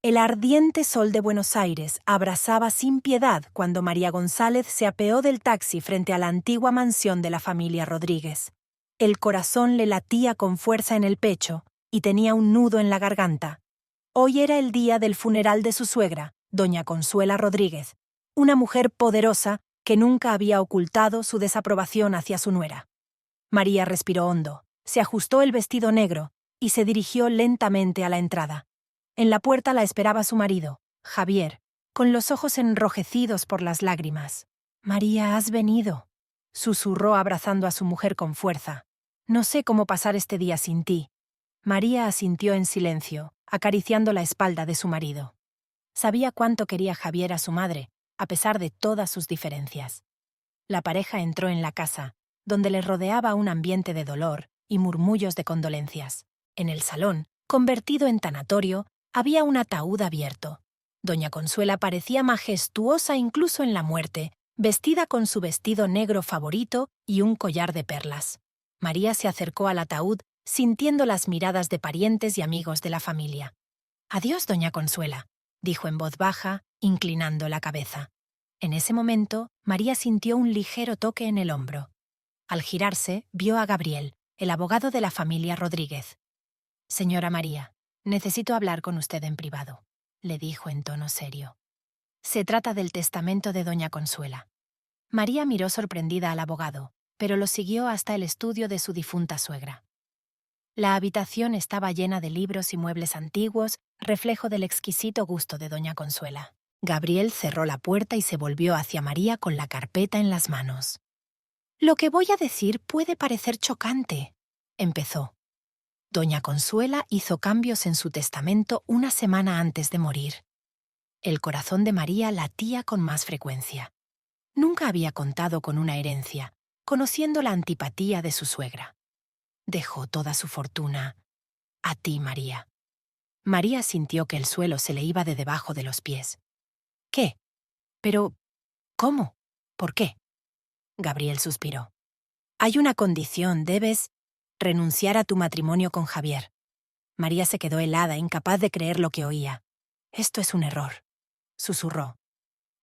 El ardiente sol de Buenos Aires abrasaba sin piedad cuando María González se apeó del taxi frente a la antigua mansión de la familia Rodríguez. El corazón le latía con fuerza en el pecho y tenía un nudo en la garganta. Hoy era el día del funeral de su suegra, doña Consuela Rodríguez, una mujer poderosa que nunca había ocultado su desaprobación hacia su nuera. María respiró hondo, se ajustó el vestido negro y se dirigió lentamente a la entrada. En la puerta la esperaba su marido, Javier, con los ojos enrojecidos por las lágrimas. «María, has venido», susurró abrazando a su mujer con fuerza. «No sé cómo pasar este día sin ti». María asintió en silencio, acariciando la espalda de su marido. Sabía cuánto quería Javier a su madre, a pesar de todas sus diferencias. La pareja entró en la casa, donde le rodeaba un ambiente de dolor y murmullos de condolencias. En el salón, convertido en tanatorio, había un ataúd abierto. Doña Consuela parecía majestuosa incluso en la muerte, vestida con su vestido negro favorito y un collar de perlas. María se acercó al ataúd, sintiendo las miradas de parientes y amigos de la familia. «Adiós, doña Consuela», dijo en voz baja, inclinando la cabeza. En ese momento, María sintió un ligero toque en el hombro. Al girarse, vio a Gabriel, el abogado de la familia Rodríguez. «Señora María, necesito hablar con usted en privado», le dijo en tono serio. «Se trata del testamento de doña Consuela». María miró sorprendida al abogado, pero lo siguió hasta el estudio de su difunta suegra. La habitación estaba llena de libros y muebles antiguos, reflejo del exquisito gusto de doña Consuela. Gabriel cerró la puerta y se volvió hacia María con la carpeta en las manos. «Lo que voy a decir puede parecer chocante», empezó. Doña Consuela hizo cambios en su testamento una semana antes de morir. El corazón de María latía con más frecuencia. Nunca había contado con una herencia, conociendo la antipatía de su suegra. Dejó toda su fortuna a ti, María. María sintió que el suelo se le iba de debajo de los pies. «¿Qué? Pero, ¿cómo? ¿Por qué?» Gabriel suspiró. «Hay una condición, debes renunciar a tu matrimonio con Javier». María se quedó helada, incapaz de creer lo que oía. «Esto es un error», susurró.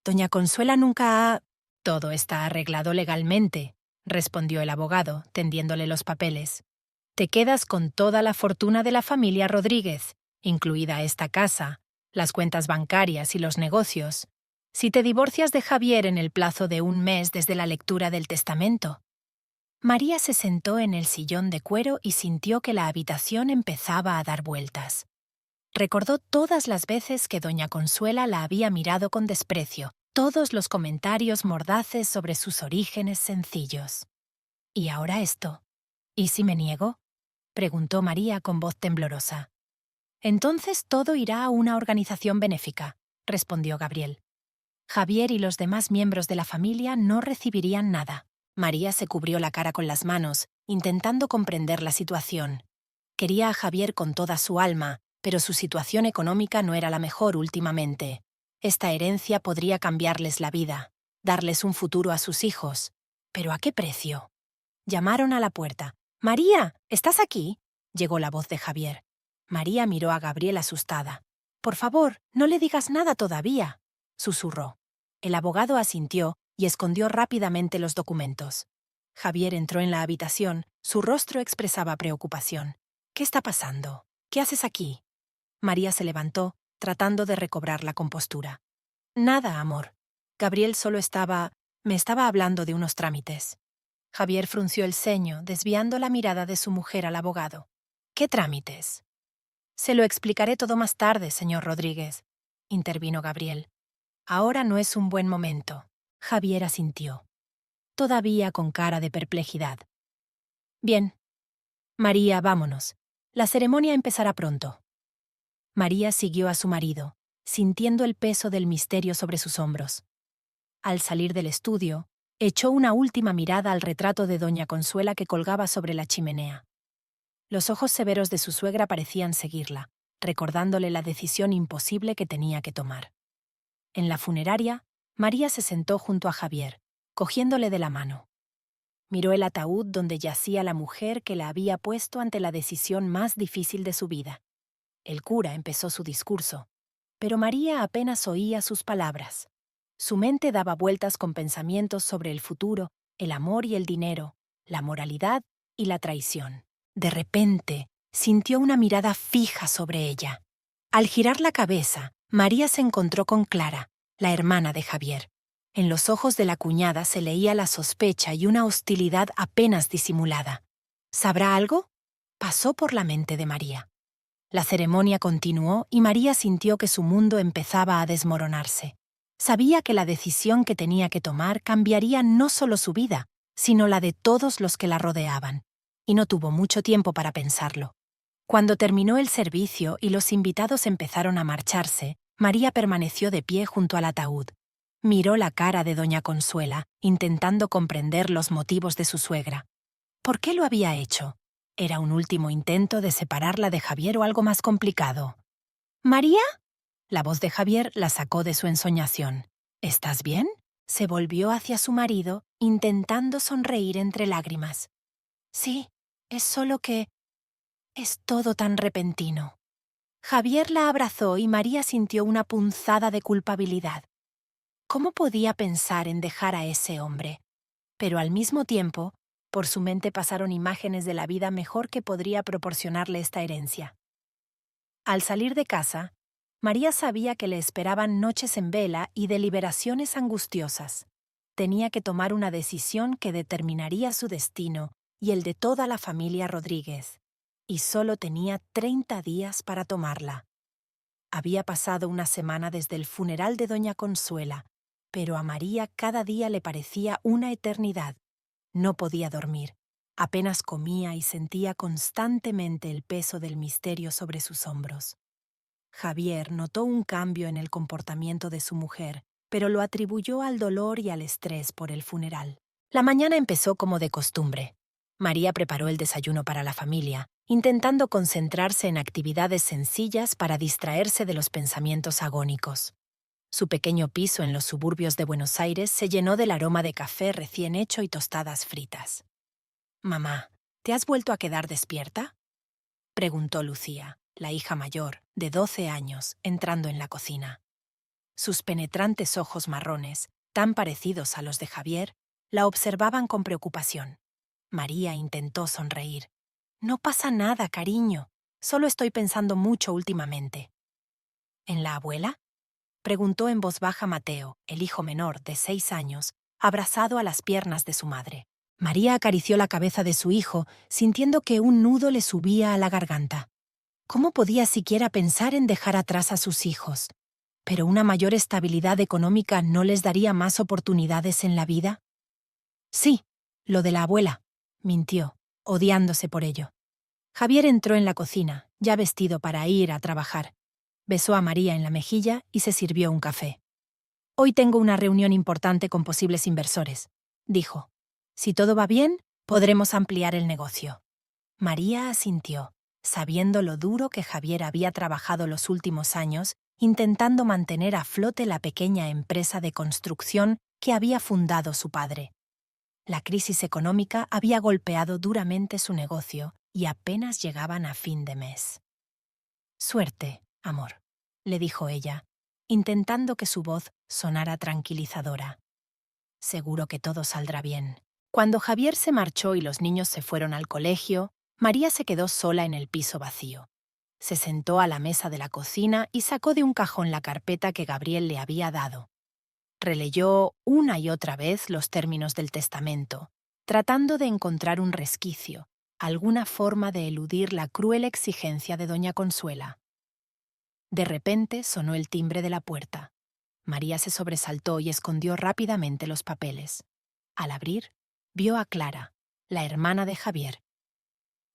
«Doña Consuela nunca ha...» «Todo está arreglado legalmente», respondió el abogado, tendiéndole los papeles. «Te quedas con toda la fortuna de la familia Rodríguez, incluida esta casa, las cuentas bancarias y los negocios. Si te divorcias de Javier en el plazo de un mes desde la lectura del testamento». María se sentó en el sillón de cuero y sintió que la habitación empezaba a dar vueltas. Recordó todas las veces que doña Consuela la había mirado con desprecio, todos los comentarios mordaces sobre sus orígenes sencillos. «¿Y ahora esto? ¿Y si me niego?», preguntó María con voz temblorosa. «Entonces todo irá a una organización benéfica», respondió Gabriel. «Javier y los demás miembros de la familia no recibirían nada». María se cubrió la cara con las manos, intentando comprender la situación. Quería a Javier con toda su alma, pero su situación económica no era la mejor últimamente. Esta herencia podría cambiarles la vida, darles un futuro a sus hijos. ¿Pero a qué precio? Llamaron a la puerta. «María, ¿estás aquí?», llegó la voz de Javier. María miró a Gabriel asustada. «Por favor, no le digas nada todavía», susurró. El abogado asintió y escondió rápidamente los documentos. Javier entró en la habitación, su rostro expresaba preocupación. «¿Qué está pasando? ¿Qué haces aquí?». María se levantó, tratando de recobrar la compostura. «Nada, amor. Gabriel solo me estaba hablando de unos trámites». Javier frunció el ceño, desviando la mirada de su mujer al abogado. «¿Qué trámites?». «Se lo explicaré todo más tarde, señor Rodríguez», intervino Gabriel. «Ahora no es un buen momento». Javier asintió, todavía con cara de perplejidad. «Bien. María, vámonos. La ceremonia empezará pronto». María siguió a su marido, sintiendo el peso del misterio sobre sus hombros. Al salir del estudio, echó una última mirada al retrato de doña Consuela que colgaba sobre la chimenea. Los ojos severos de su suegra parecían seguirla, recordándole la decisión imposible que tenía que tomar. En la funeraria, María se sentó junto a Javier, cogiéndole de la mano. Miró el ataúd donde yacía la mujer que la había puesto ante la decisión más difícil de su vida. El cura empezó su discurso. pero María apenas oía sus palabras. Su mente daba vueltas con pensamientos sobre el futuro, el amor y el dinero, la moralidad y la traición. De repente, sintió una mirada fija sobre ella. Al girar la cabeza, María se encontró con Clara, la hermana de Javier. En los ojos de la cuñada se leía la sospecha y una hostilidad apenas disimulada. ¿Sabrá algo? Pasó por la mente de María. La ceremonia continuó y María sintió que su mundo empezaba a desmoronarse. Sabía que la decisión que tenía que tomar cambiaría no solo su vida, sino la de todos los que la rodeaban, y no tuvo mucho tiempo para pensarlo. Cuando terminó el servicio y los invitados empezaron a marcharse, María permaneció de pie junto al ataúd. Miró la cara de doña Consuela, intentando comprender los motivos de su suegra. ¿Por qué lo había hecho? ¿Era un último intento de separarla de Javier o algo más complicado? ¿María? La voz de Javier la sacó de su ensoñación. ¿Estás bien? Se volvió hacia su marido, intentando sonreír entre lágrimas. Sí, es solo que... es todo tan repentino. Javier la abrazó y María sintió una punzada de culpabilidad. ¿Cómo podía pensar en dejar a ese hombre? Pero al mismo tiempo, por su mente pasaron imágenes de la vida mejor que podría proporcionarle esta herencia. Al salir de casa, María sabía que le esperaban noches en vela y deliberaciones angustiosas. Tenía que tomar una decisión que determinaría su destino y el de toda la familia Rodríguez, y solo tenía 30 días para tomarla. Había pasado una semana desde el funeral de doña Consuela, pero a María cada día le parecía una eternidad. No podía dormir, apenas comía y sentía constantemente el peso del misterio sobre sus hombros. Javier notó un cambio en el comportamiento de su mujer, pero lo atribuyó al dolor y al estrés por el funeral. La mañana empezó como de costumbre. María preparó el desayuno para la familia, intentando concentrarse en actividades sencillas para distraerse de los pensamientos agónicos. Su pequeño piso en los suburbios de Buenos Aires se llenó del aroma de café recién hecho y tostadas fritas. «Mamá, ¿te has vuelto a quedar despierta?», preguntó Lucía, la hija mayor, de 12 años, entrando en la cocina. Sus penetrantes ojos marrones, tan parecidos a los de Javier, la observaban con preocupación. María intentó sonreír. «No pasa nada, cariño. Solo estoy pensando mucho últimamente». «¿En la abuela?», preguntó en voz baja Mateo, el hijo menor, de 6 años, abrazado a las piernas de su madre. María acarició la cabeza de su hijo, sintiendo que un nudo le subía a la garganta. ¿Cómo podía siquiera pensar en dejar atrás a sus hijos? ¿Pero una mayor estabilidad económica no les daría más oportunidades en la vida? Sí, lo de la abuela, mintió, odiándose por ello. Javier entró en la cocina, ya vestido para ir a trabajar. Besó a María en la mejilla y se sirvió un café. «Hoy tengo una reunión importante con posibles inversores», dijo. «Si todo va bien, podremos ampliar el negocio». María asintió, sabiendo lo duro que Javier había trabajado los últimos años, intentando mantener a flote la pequeña empresa de construcción que había fundado su padre. La crisis económica había golpeado duramente su negocio y apenas llegaban a fin de mes. «Suerte, amor», le dijo ella, intentando que su voz sonara tranquilizadora. «Seguro que todo saldrá bien». Cuando Javier se marchó y los niños se fueron al colegio, María se quedó sola en el piso vacío. Se sentó a la mesa de la cocina y sacó de un cajón la carpeta que Gabriel le había dado. Releyó una y otra vez los términos del testamento, tratando de encontrar un resquicio, alguna forma de eludir la cruel exigencia de doña Consuela. De repente sonó el timbre de la puerta. María se sobresaltó y escondió rápidamente los papeles. Al abrir, vio a Clara, la hermana de Javier.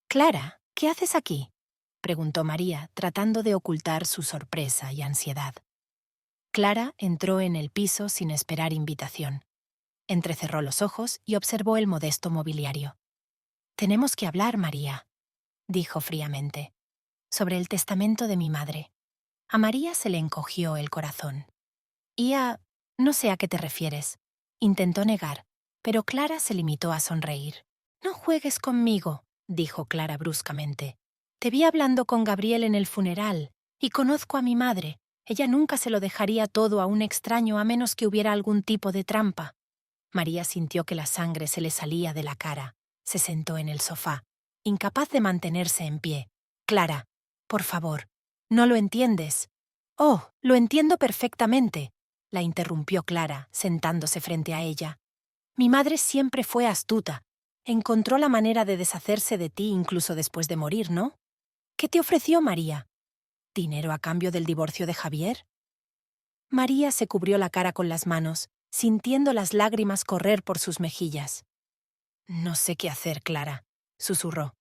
«Clara, ¿qué haces aquí?», preguntó María, tratando de ocultar su sorpresa y ansiedad. Clara entró en el piso sin esperar invitación. Entrecerró los ojos y observó el modesto mobiliario. «Tenemos que hablar, María», dijo fríamente, «sobre el testamento de mi madre». A María se le encogió el corazón. No sé a qué te refieres. Intentó negar, pero Clara se limitó a sonreír. «No juegues conmigo», dijo Clara bruscamente. «Te vi hablando con Gabriel en el funeral, y conozco a mi madre. Ella nunca se lo dejaría todo a un extraño a menos que hubiera algún tipo de trampa. María sintió que la sangre se le salía de la cara. Se sentó en el sofá, incapaz de mantenerse en pie. Clara, por favor, ¿no lo entiendes? Oh, lo entiendo perfectamente, la interrumpió Clara, sentándose frente a ella. Mi madre siempre fue astuta. Encontró la manera de deshacerse de ti incluso después de morir, ¿no? ¿Qué te ofreció María? ¿Dinero a cambio del divorcio de Javier? María se cubrió la cara con las manos, sintiendo las lágrimas correr por sus mejillas. No sé qué hacer, Clara, susurró.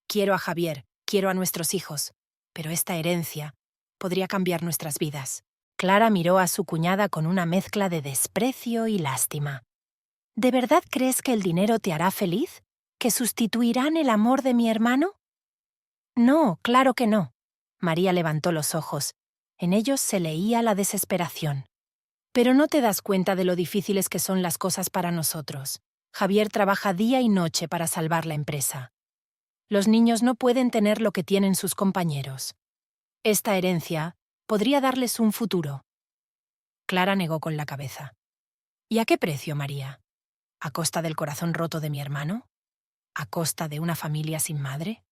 Quiero a Javier, quiero a nuestros hijos, pero esta herencia podría cambiar nuestras vidas. Clara miró a su cuñada con una mezcla de desprecio y lástima. ¿De verdad crees que el dinero te hará feliz? ¿Que sustituirán el amor de mi hermano? No, claro que no. María levantó los ojos. En ellos se leía la desesperación. Pero no te das cuenta de lo difíciles que son las cosas para nosotros. Javier trabaja día y noche para salvar la empresa. Los niños no pueden tener lo que tienen sus compañeros. Esta herencia podría darles un futuro. Clara negó con la cabeza. ¿Y a qué precio, María? ¿A costa del corazón roto de mi hermano? ¿A costa de una familia sin madre?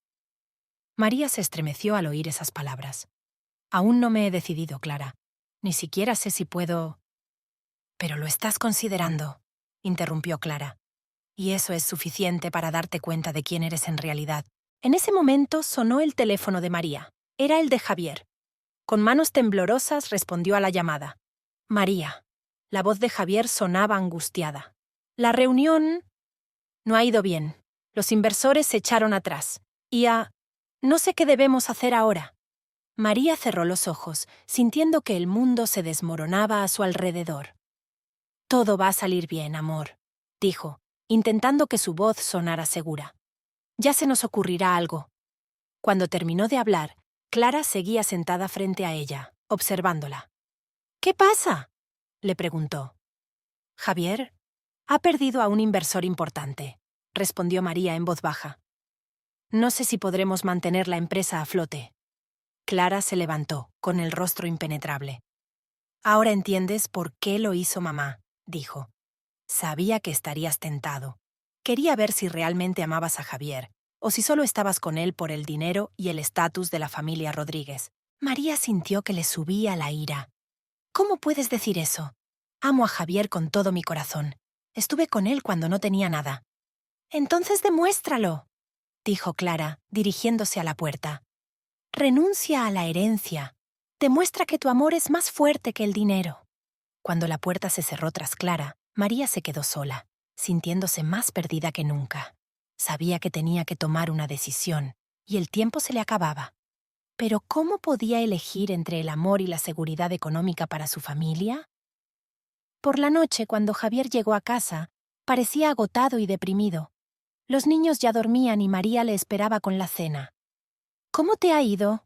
María se estremeció al oír esas palabras. Aún no me he decidido, Clara. Ni siquiera sé si puedo... Pero lo estás considerando, interrumpió Clara. Y eso es suficiente para darte cuenta de quién eres en realidad. En ese momento sonó el teléfono de María. Era el de Javier. Con manos temblorosas respondió a la llamada. María. La voz de Javier sonaba angustiada. La reunión no ha ido bien. Los inversores se echaron atrás. No sé qué debemos hacer ahora. María cerró los ojos, sintiendo que el mundo se desmoronaba a su alrededor. Todo va a salir bien, amor, dijo, intentando que su voz sonara segura. Ya se nos ocurrirá algo. Cuando terminó de hablar, Clara seguía sentada frente a ella, observándola. ¿Qué pasa?, le preguntó. Javier ha perdido a un inversor importante, respondió María en voz baja. No sé si podremos mantener la empresa a flote. Clara se levantó, con el rostro impenetrable. Ahora entiendes por qué lo hizo mamá, dijo. Sabía que estarías tentado. Quería ver si realmente amabas a Javier, o si solo estabas con él por el dinero y el estatus de la familia Rodríguez. María sintió que le subía la ira. ¿Cómo puedes decir eso? Amo a Javier con todo mi corazón. Estuve con él cuando no tenía nada. Entonces demuéstralo, dijo Clara, dirigiéndose a la puerta. Renuncia a la herencia. Demuestra que tu amor es más fuerte que el dinero. Cuando la puerta se cerró tras Clara, María se quedó sola, sintiéndose más perdida que nunca. Sabía que tenía que tomar una decisión, y el tiempo se le acababa. Pero ¿cómo podía elegir entre el amor y la seguridad económica para su familia? Por la noche, cuando Javier llegó a casa, parecía agotado y deprimido. Los niños ya dormían y María le esperaba con la cena. ¿Cómo te ha ido?,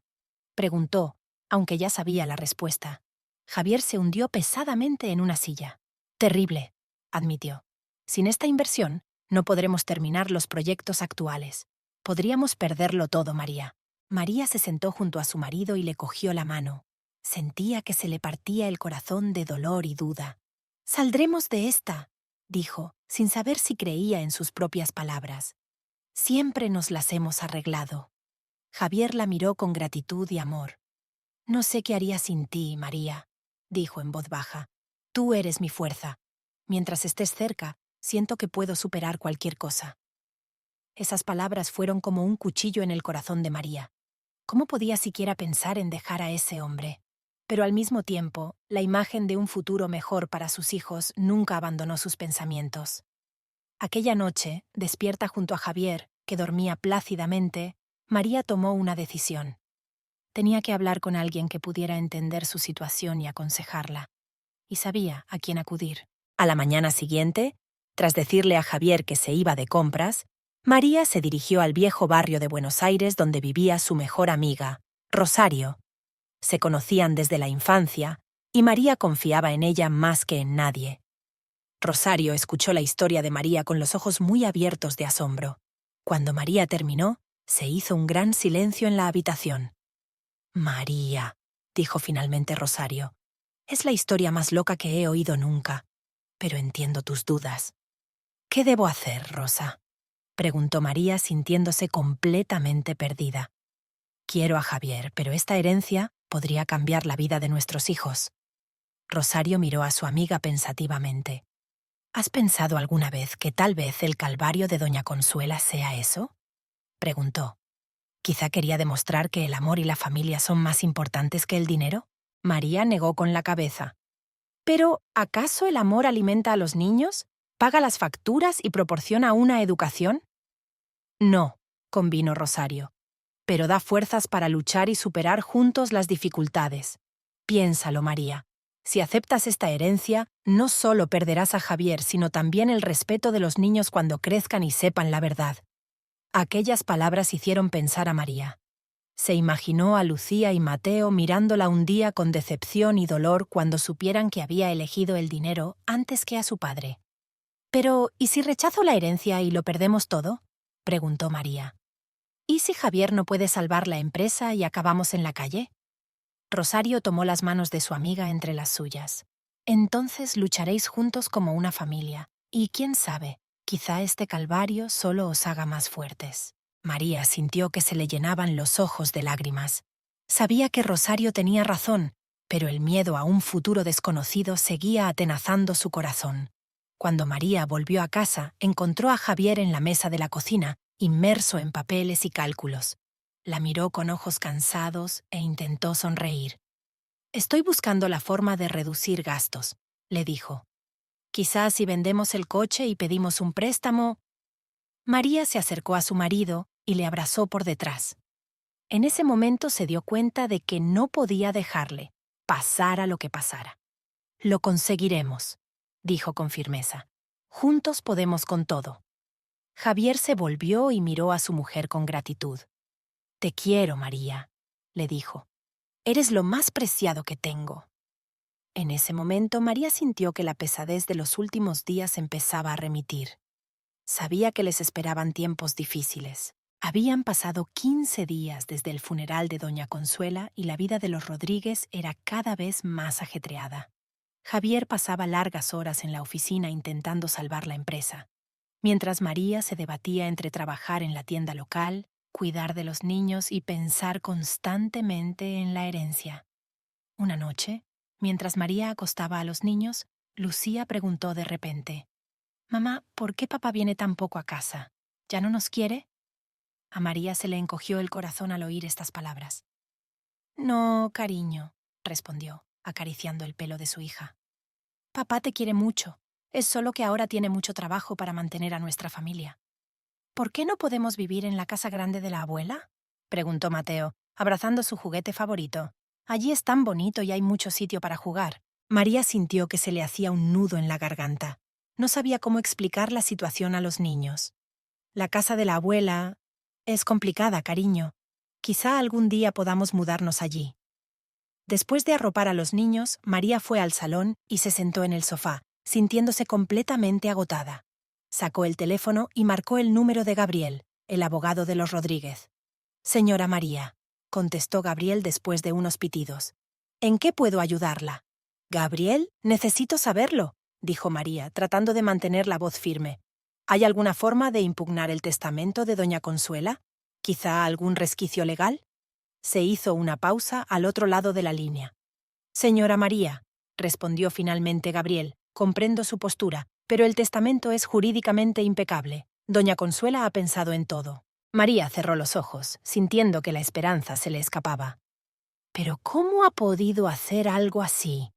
preguntó, aunque ya sabía la respuesta. Javier se hundió pesadamente en una silla. Terrible, admitió. Sin esta inversión, no podremos terminar los proyectos actuales. Podríamos perderlo todo, María. María se sentó junto a su marido y le cogió la mano. Sentía que se le partía el corazón de dolor y duda. Saldremos de esta, dijo, sin saber si creía en sus propias palabras. Siempre nos las hemos arreglado. Javier la miró con gratitud y amor. No sé qué haría sin ti, María, dijo en voz baja. Tú eres mi fuerza. Mientras estés cerca, siento que puedo superar cualquier cosa. Esas palabras fueron como un cuchillo en el corazón de María. ¿Cómo podía siquiera pensar en dejar a ese hombre? Pero al mismo tiempo, la imagen de un futuro mejor para sus hijos nunca abandonó sus pensamientos. Aquella noche, despierta junto a Javier, que dormía plácidamente, María tomó una decisión. Tenía que hablar con alguien que pudiera entender su situación y aconsejarla. Y sabía a quién acudir. A la mañana siguiente, tras decirle a Javier que se iba de compras, María se dirigió al viejo barrio de Buenos Aires donde vivía su mejor amiga, Rosario. Se conocían desde la infancia y María confiaba en ella más que en nadie. Rosario escuchó la historia de María con los ojos muy abiertos de asombro. Cuando María terminó, se hizo un gran silencio en la habitación. María, dijo finalmente Rosario. Es la historia más loca que he oído nunca, pero entiendo tus dudas. ¿Qué debo hacer, Rosa?, preguntó María sintiéndose completamente perdida. Quiero a Javier, pero esta herencia podría cambiar la vida de nuestros hijos. Rosario miró a su amiga pensativamente. ¿Has pensado alguna vez que tal vez el calvario de doña Consuela sea eso?, preguntó. ¿Quizá quería demostrar que el amor y la familia son más importantes que el dinero? María negó con la cabeza. ¿Pero acaso el amor alimenta a los niños, paga las facturas y proporciona una educación? No, convino Rosario, pero da fuerzas para luchar y superar juntos las dificultades. Piénsalo, María. Si aceptas esta herencia, no solo perderás a Javier, sino también el respeto de los niños cuando crezcan y sepan la verdad. Aquellas palabras hicieron pensar a María. Se imaginó a Lucía y Mateo mirándola un día con decepción y dolor cuando supieran que había elegido el dinero antes que a su padre. «Pero, ¿y si rechazo la herencia y lo perdemos todo?», preguntó María. «¿Y si Javier no puede salvar la empresa y acabamos en la calle?». Rosario tomó las manos de su amiga entre las suyas. «Entonces lucharéis juntos como una familia, y quién sabe, quizá este calvario solo os haga más fuertes». María sintió que se le llenaban los ojos de lágrimas. Sabía que Rosario tenía razón, pero el miedo a un futuro desconocido seguía atenazando su corazón. Cuando María volvió a casa, encontró a Javier en la mesa de la cocina, inmerso en papeles y cálculos. La miró con ojos cansados e intentó sonreír. «Estoy buscando la forma de reducir gastos», le dijo. «Quizás si vendemos el coche y pedimos un préstamo». María se acercó a su marido y le abrazó por detrás. En ese momento se dio cuenta de que no podía dejarle, pasara lo que pasara. «Lo conseguiremos», dijo con firmeza. «Juntos podemos con todo». Javier se volvió y miró a su mujer con gratitud. «Te quiero, María», le dijo. «Eres lo más preciado que tengo». En ese momento María sintió que la pesadez de los últimos días empezaba a remitir. Sabía que les esperaban tiempos difíciles. Habían pasado 15 días desde el funeral de doña Consuela y la vida de los Rodríguez era cada vez más ajetreada. Javier pasaba largas horas en la oficina intentando salvar la empresa, mientras María se debatía entre trabajar en la tienda local, cuidar de los niños y pensar constantemente en la herencia. Una noche, mientras María acostaba a los niños, Lucía preguntó de repente: «Mamá, ¿por qué papá viene tan poco a casa? ¿Ya no nos quiere?». A María se le encogió el corazón al oír estas palabras. «No, cariño», respondió, acariciando el pelo de su hija. «Papá te quiere mucho. Es solo que ahora tiene mucho trabajo para mantener a nuestra familia». «¿Por qué no podemos vivir en la casa grande de la abuela?», preguntó Mateo, abrazando su juguete favorito. «Allí es tan bonito y hay mucho sitio para jugar». María sintió que se le hacía un nudo en la garganta. No sabía cómo explicar la situación a los niños. «La casa de la abuela es complicada, cariño. Quizá algún día podamos mudarnos allí». Después de arropar a los niños, María fue al salón y se sentó en el sofá, sintiéndose completamente agotada. Sacó el teléfono y marcó el número de Gabriel, el abogado de los Rodríguez. «Señora María», contestó Gabriel después de unos pitidos. «¿En qué puedo ayudarla?». «Gabriel, necesito saberlo», dijo María, tratando de mantener la voz firme. «¿Hay alguna forma de impugnar el testamento de doña Consuela? ¿Quizá algún resquicio legal?». Se hizo una pausa al otro lado de la línea. «Señora María», respondió finalmente Gabriel, «comprendo su postura, pero el testamento es jurídicamente impecable. Doña Consuela ha pensado en todo». María cerró los ojos, sintiendo que la esperanza se le escapaba. «¿Pero cómo ha podido hacer algo así?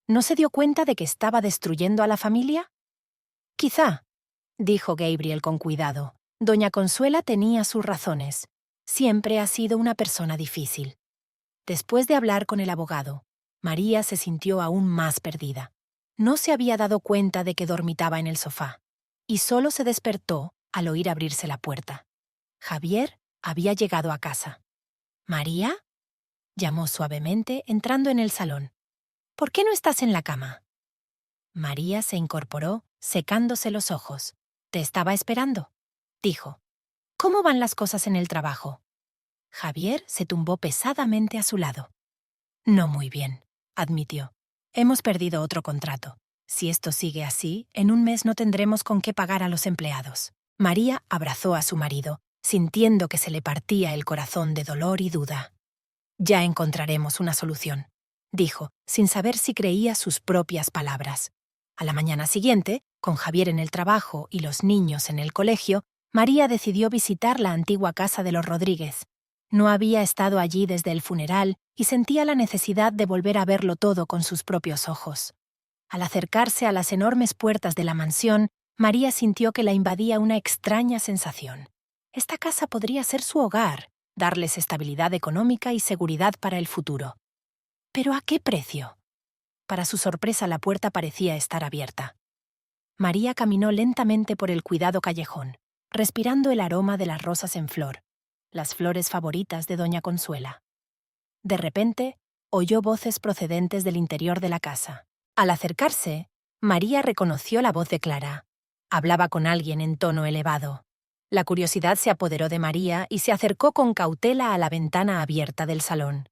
¿No se dio cuenta de que estaba destruyendo a la familia?». «Quizá», dijo Gabriel con cuidado. «Doña Consuela tenía sus razones. Siempre ha sido una persona difícil». Después de hablar con el abogado, María se sintió aún más perdida. No se había dado cuenta de que dormitaba en el sofá, y solo se despertó al oír abrirse la puerta. Javier había llegado a casa. «¿María?», llamó suavemente, entrando en el salón. «¿Por qué no estás en la cama?». María se incorporó, secándose los ojos. «Te estaba esperando», dijo. «¿Cómo van las cosas en el trabajo?». Javier se tumbó pesadamente a su lado. No muy bien, admitió. Hemos perdido otro contrato. Si esto sigue así, en un mes no tendremos con qué pagar a los empleados. María abrazó a su marido, sintiendo que se le partía el corazón de dolor y duda. Ya encontraremos una solución, dijo, sin saber si creía sus propias palabras. A la mañana siguiente, con Javier en el trabajo y los niños en el colegio, María decidió visitar la antigua casa de los Rodríguez. No había estado allí desde el funeral y sentía la necesidad de volver a verlo todo con sus propios ojos. Al acercarse a las enormes puertas de la mansión, María sintió que la invadía una extraña sensación. Esta casa podría ser su hogar, darles estabilidad económica y seguridad para el futuro. ¿Pero a qué precio? Para su sorpresa, la puerta parecía estar abierta. María caminó lentamente por el cuidado callejón, respirando el aroma de las rosas en flor, las flores favoritas de doña Consuela. De repente, oyó voces procedentes del interior de la casa. Al acercarse, María reconoció la voz de Clara. Hablaba con alguien en tono elevado. La curiosidad se apoderó de María y se acercó con cautela a la ventana abierta del salón.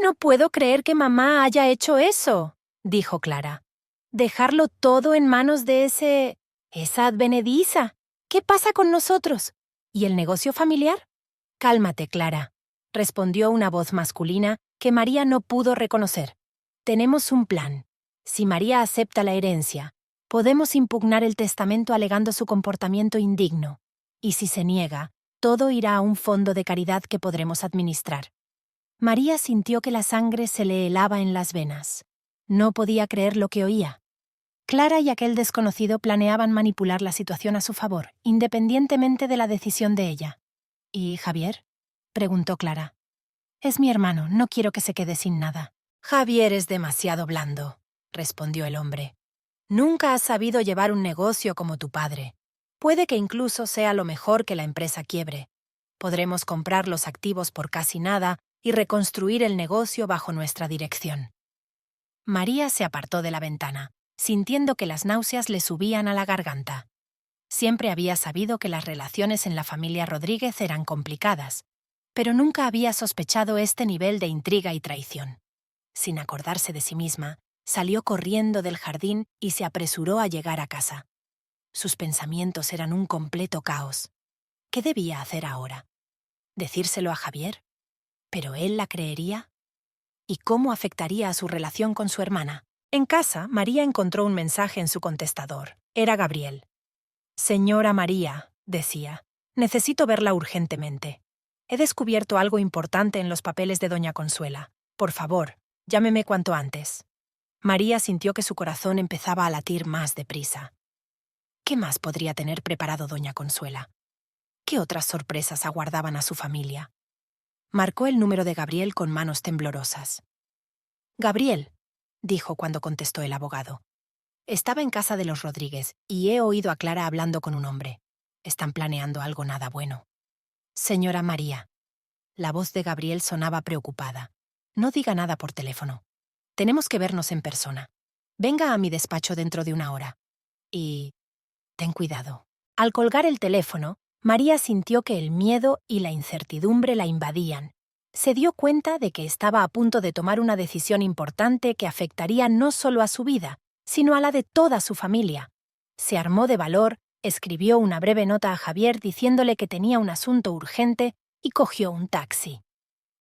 «No puedo creer que mamá haya hecho eso», dijo Clara. «Dejarlo todo en manos de esa advenediza. ¿Qué pasa con nosotros? ¿Y el negocio familiar?» «Cálmate, Clara», respondió una voz masculina que María no pudo reconocer. «Tenemos un plan. Si María acepta la herencia, podemos impugnar el testamento alegando su comportamiento indigno. Y si se niega, todo irá a un fondo de caridad que podremos administrar». María sintió que la sangre se le helaba en las venas. No podía creer lo que oía. Clara y aquel desconocido planeaban manipular la situación a su favor, independientemente de la decisión de ella. «¿Y Javier?», preguntó Clara. «Es mi hermano, no quiero que se quede sin nada». «Javier es demasiado blando», respondió el hombre. «Nunca has sabido llevar un negocio como tu padre. Puede que incluso sea lo mejor que la empresa quiebre. Podremos comprar los activos por casi nada y reconstruir el negocio bajo nuestra dirección». María se apartó de la ventana, sintiendo que las náuseas le subían a la garganta. Siempre había sabido que las relaciones en la familia Rodríguez eran complicadas, pero nunca había sospechado este nivel de intriga y traición. Sin acordarse de sí misma, salió corriendo del jardín y se apresuró a llegar a casa. Sus pensamientos eran un completo caos. ¿Qué debía hacer ahora? ¿Decírselo a Javier? ¿Pero él la creería? ¿Y cómo afectaría a su relación con su hermana? En casa, María encontró un mensaje en su contestador. Era Gabriel. «Señora María», decía, «necesito verla urgentemente. He descubierto algo importante en los papeles de doña Consuela. Por favor, llámeme cuanto antes». María sintió que su corazón empezaba a latir más deprisa. ¿Qué más podría tener preparado doña Consuela? ¿Qué otras sorpresas aguardaban a su familia? Marcó el número de Gabriel con manos temblorosas. «Gabriel», dijo cuando contestó el abogado. «Estaba en casa de los Rodríguez y he oído a Clara hablando con un hombre. Están planeando algo nada bueno». «Señora María». La voz de Gabriel sonaba preocupada. «No diga nada por teléfono. Tenemos que vernos en persona. Venga a mi despacho dentro de una hora. Y ten cuidado». Al colgar el teléfono, María sintió que el miedo y la incertidumbre la invadían. Se dio cuenta de que estaba a punto de tomar una decisión importante que afectaría no solo a su vida, sino a la de toda su familia. Se armó de valor, escribió una breve nota a Javier diciéndole que tenía un asunto urgente y cogió un taxi.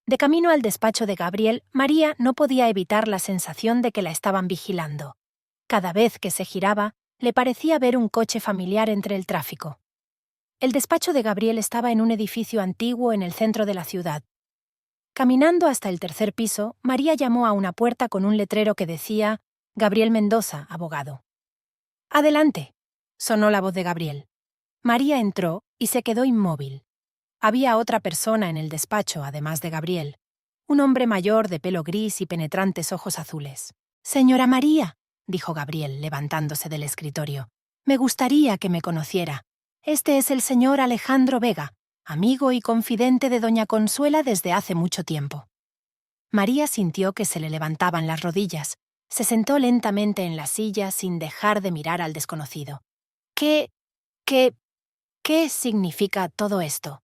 De camino al despacho de Gabriel, María no podía evitar la sensación de que la estaban vigilando. Cada vez que se giraba, le parecía ver un coche familiar entre el tráfico. El despacho de Gabriel estaba en un edificio antiguo en el centro de la ciudad. Caminando hasta el tercer piso, María llamó a una puerta con un letrero que decía «Gabriel Mendoza, abogado». «Adelante», sonó la voz de Gabriel. María entró y se quedó inmóvil. Había otra persona en el despacho, además de Gabriel. Un hombre mayor de pelo gris y penetrantes ojos azules. «Señora María», dijo Gabriel, levantándose del escritorio, «me gustaría que me conociera. Este es el señor Alejandro Vega, amigo y confidente de doña Consuela desde hace mucho tiempo». María sintió que se le levantaban las rodillas. Se sentó lentamente en la silla sin dejar de mirar al desconocido. ¿Qué significa todo esto?»,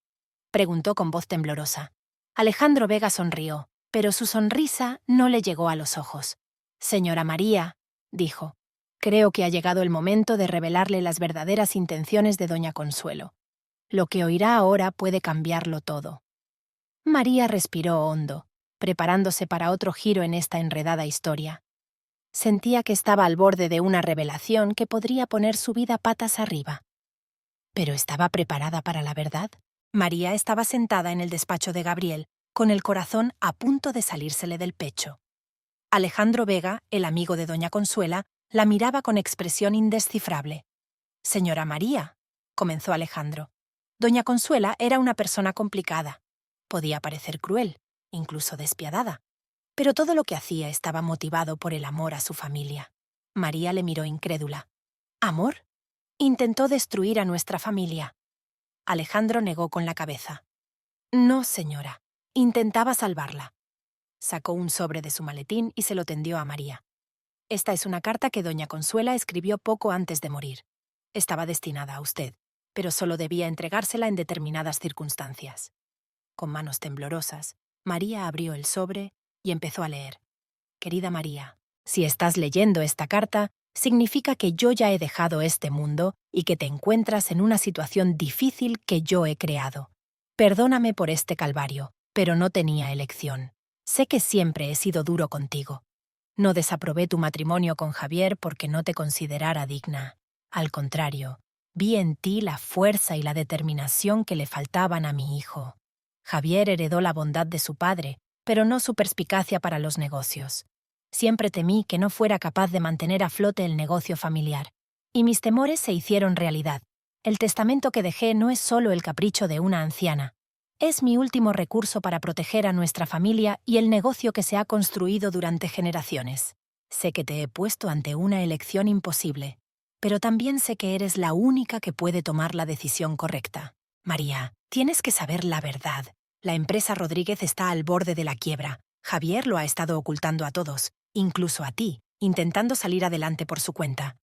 preguntó con voz temblorosa. Alejandro Vega sonrió. pero su sonrisa no le llegó a los ojos. «Señora María», dijo, «creo que ha llegado el momento de revelarle las verdaderas intenciones de doña Consuelo. Lo que oirá ahora puede cambiarlo todo». María respiró hondo, preparándose para otro giro en esta enredada historia. Sentía que estaba al borde de una revelación que podría poner su vida patas arriba. ¿Pero estaba preparada para la verdad? María estaba sentada en el despacho de Gabriel, con el corazón a punto de salírsele del pecho. Alejandro Vega, el amigo de doña Consuela, la miraba con expresión indescifrable. «Señora María», comenzó Alejandro. Doña Consuela era una persona complicada. Podía parecer cruel, incluso despiadada. Pero todo lo que hacía estaba motivado por el amor a su familia. María le miró incrédula. ¿Amor? Intentó destruir a nuestra familia. Alejandro negó con la cabeza. No, señora. Intentaba salvarla. Sacó un sobre de su maletín y se lo tendió a María. Esta es una carta que doña Consuela escribió poco antes de morir. Estaba destinada a usted, pero solo debía entregársela en determinadas circunstancias. Con manos temblorosas, María abrió el sobre y empezó a leer. Querida María, si estás leyendo esta carta, significa que yo ya he dejado este mundo y que te encuentras en una situación difícil que yo he creado. Perdóname por este calvario, pero no tenía elección. Sé que siempre he sido duro contigo. No desaprobé tu matrimonio con Javier porque no te considerara digna. Al contrario, vi en ti la fuerza y la determinación que le faltaban a mi hijo. Javier heredó la bondad de su padre, pero no su perspicacia para los negocios. Siempre temí que no fuera capaz de mantener a flote el negocio familiar, y mis temores se hicieron realidad. El testamento que dejé no es solo el capricho de una anciana. Es mi último recurso para proteger a nuestra familia y el negocio que se ha construido durante generaciones. Sé que te he puesto ante una elección imposible, pero también sé que eres la única que puede tomar la decisión correcta. María, tienes que saber la verdad. La empresa Rodríguez está al borde de la quiebra. Javier lo ha estado ocultando a todos, incluso a ti, intentando salir adelante por su cuenta.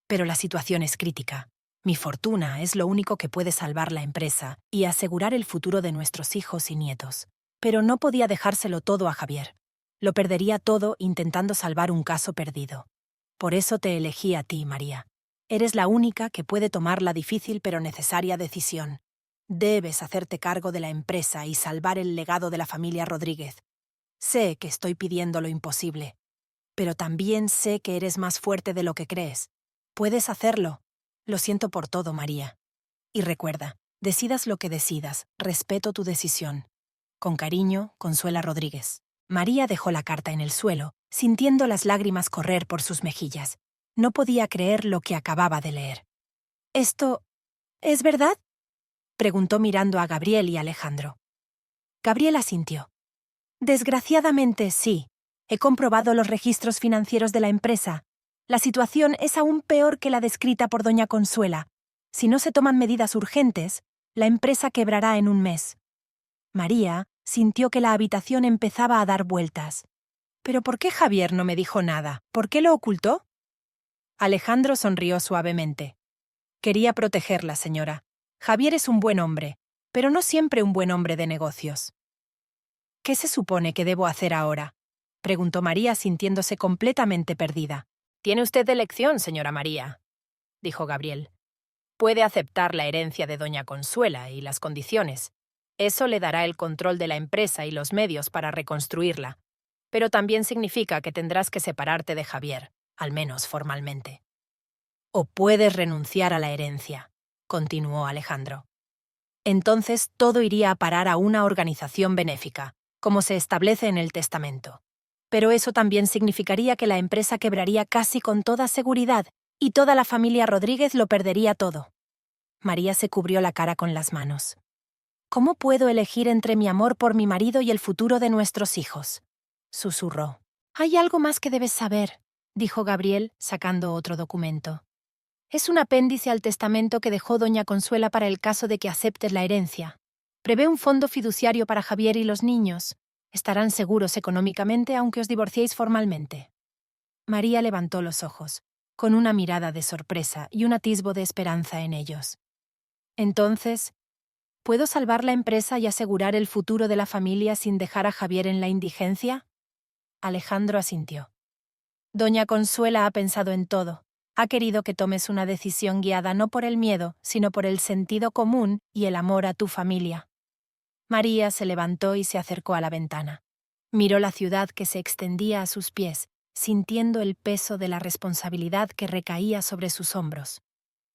Pero la situación es crítica. Mi fortuna es lo único que puede salvar la empresa y asegurar el futuro de nuestros hijos y nietos. Pero no podía dejárselo todo a Javier. Lo perdería todo intentando salvar un caso perdido. Por eso te elegí a ti, María. Eres la única que puede tomar la difícil pero necesaria decisión. Debes hacerte cargo de la empresa y salvar el legado de la familia Rodríguez. Sé que estoy pidiendo lo imposible, pero también sé que eres más fuerte de lo que crees. Puedes hacerlo. Lo siento por todo, María. Y recuerda, decidas lo que decidas, respeto tu decisión. Con cariño, Consuela Rodríguez. María dejó la carta en el suelo, sintiendo las lágrimas correr por sus mejillas. No podía creer lo que acababa de leer. ¿Esto es verdad?, preguntó mirando a Gabriel y Alejandro. Gabriel asintió. Desgraciadamente, sí. He comprobado los registros financieros de la empresa. La situación es aún peor que la descrita por doña Consuela. Si no se toman medidas urgentes, la empresa quebrará en un mes. María sintió que la habitación empezaba a dar vueltas. ¿Pero por qué Javier no me dijo nada? ¿Por qué lo ocultó? Alejandro sonrió suavemente. Quería protegerla, señora. Javier es un buen hombre, pero no siempre un buen hombre de negocios. ¿Qué se supone que debo hacer ahora?, preguntó María sintiéndose completamente perdida. Tiene usted elección, señora María, dijo Gabriel. Puede aceptar la herencia de doña Consuela y las condiciones. Eso le dará el control de la empresa y los medios para reconstruirla. Pero también significa que tendrás que separarte de Javier, al menos formalmente. O puedes renunciar a la herencia, continuó Alejandro. Entonces todo iría a parar a una organización benéfica, como se establece en el testamento. Pero eso también significaría que la empresa quebraría casi con toda seguridad y toda la familia Rodríguez lo perdería todo. María se cubrió la cara con las manos. ¿Cómo puedo elegir entre mi amor por mi marido y el futuro de nuestros hijos?, susurró. Hay algo más que debes saber, dijo Gabriel, sacando otro documento. Es un apéndice al testamento que dejó doña Consuela para el caso de que aceptes la herencia. Prevé un fondo fiduciario para Javier y los niños. Estarán seguros económicamente aunque os divorciéis formalmente. María levantó los ojos, con una mirada de sorpresa y un atisbo de esperanza en ellos. Entonces, ¿Puedo salvar la empresa y asegurar el futuro de la familia sin dejar a Javier en la indigencia? Alejandro asintió. Doña Consuela ha pensado en todo. Ha querido que tomes una decisión guiada no por el miedo, sino por el sentido común y el amor a tu familia. María se levantó y se acercó a la ventana. Miró la ciudad que se extendía a sus pies, sintiendo el peso de la responsabilidad que recaía sobre sus hombros.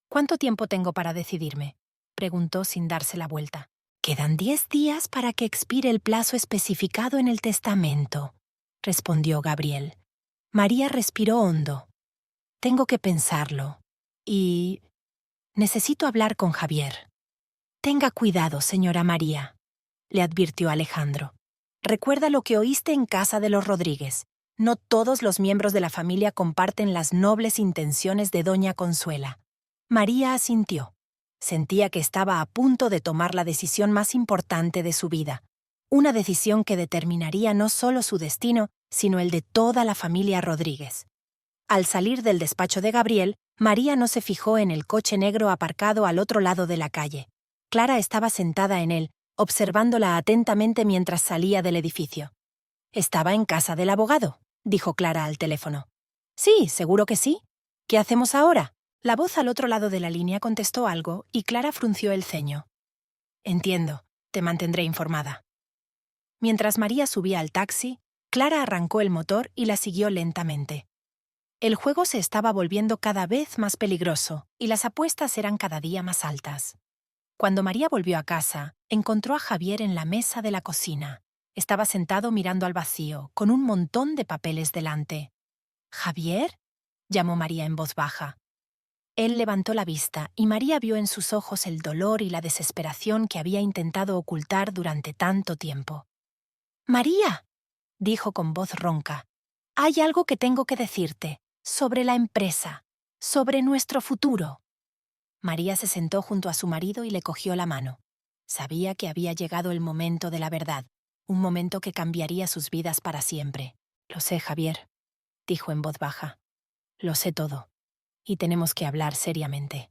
¿Cuánto tiempo tengo para decidirme?, preguntó sin darse la vuelta. Quedan 10 días para que expire el plazo especificado en el testamento, respondió Gabriel. María respiró hondo. Tengo que pensarlo. Y necesito hablar con Javier. Tenga cuidado, señora María, le advirtió Alejandro. Recuerda lo que oíste en casa de los Rodríguez. No todos los miembros de la familia comparten las nobles intenciones de doña Consuela. María asintió. Sentía que estaba a punto de tomar la decisión más importante de su vida. Una decisión que determinaría no solo su destino, sino el de toda la familia Rodríguez. Al salir del despacho de Gabriel, María no se fijó en el coche negro aparcado al otro lado de la calle. Clara estaba sentada en él, observándola atentamente mientras salía del edificio. «¿Estaba en casa del abogado?», dijo Clara al teléfono. «Sí, seguro que sí. ¿Qué hacemos ahora?». La voz al otro lado de la línea contestó algo y Clara frunció el ceño. «Entiendo, te mantendré informada». Mientras María subía al taxi, Clara arrancó el motor y la siguió lentamente. El juego se estaba volviendo cada vez más peligroso y las apuestas eran cada día más altas. Cuando María volvió a casa, encontró a Javier en la mesa de la cocina. Estaba sentado mirando al vacío, con un montón de papeles delante. «¿Javier?», llamó María en voz baja. Él levantó la vista y María vio en sus ojos el dolor y la desesperación que había intentado ocultar durante tanto tiempo. «María», dijo con voz ronca, «hay algo que tengo que decirte, sobre la empresa, sobre nuestro futuro». María se sentó junto a su marido y le cogió la mano. Sabía que había llegado el momento de la verdad, un momento que cambiaría sus vidas para siempre. «Lo sé, Javier», dijo en voz baja. «Lo sé todo. Y tenemos que hablar seriamente».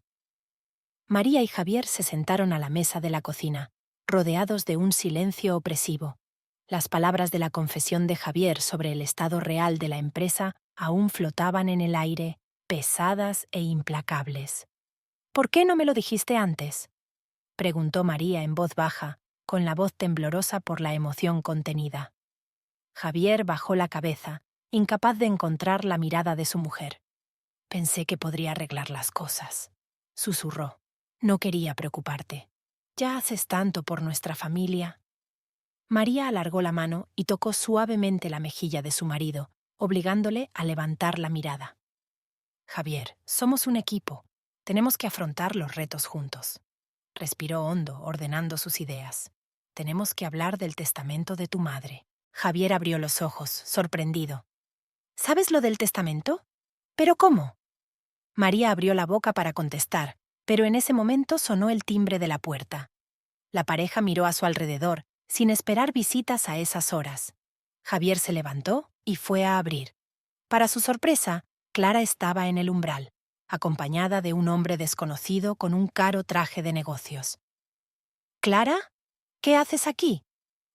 María y Javier se sentaron a la mesa de la cocina, rodeados de un silencio opresivo. Las palabras de la confesión de Javier sobre el estado real de la empresa aún flotaban en el aire, pesadas e implacables. «¿Por qué no me lo dijiste antes?», preguntó María en voz baja, con la voz temblorosa por la emoción contenida. Javier bajó la cabeza, incapaz de encontrar la mirada de su mujer. «Pensé que podría arreglar las cosas», susurró. «No quería preocuparte. Ya haces tanto por nuestra familia». María alargó la mano y tocó suavemente la mejilla de su marido, obligándole a levantar la mirada. «Javier, somos un equipo. Tenemos que afrontar los retos juntos». Respiró hondo, ordenando sus ideas. «Tenemos que hablar del testamento de tu madre». Javier abrió los ojos, sorprendido. «¿Sabes lo del testamento? ¿Pero cómo?». María abrió la boca para contestar, pero en ese momento sonó el timbre de la puerta. La pareja miró a su alrededor, sin esperar visitas a esas horas. Javier se levantó y fue a abrir. Para su sorpresa, Clara estaba en el umbral, acompañada de un hombre desconocido con un caro traje de negocios. «¿Clara? ¿Qué haces aquí?»,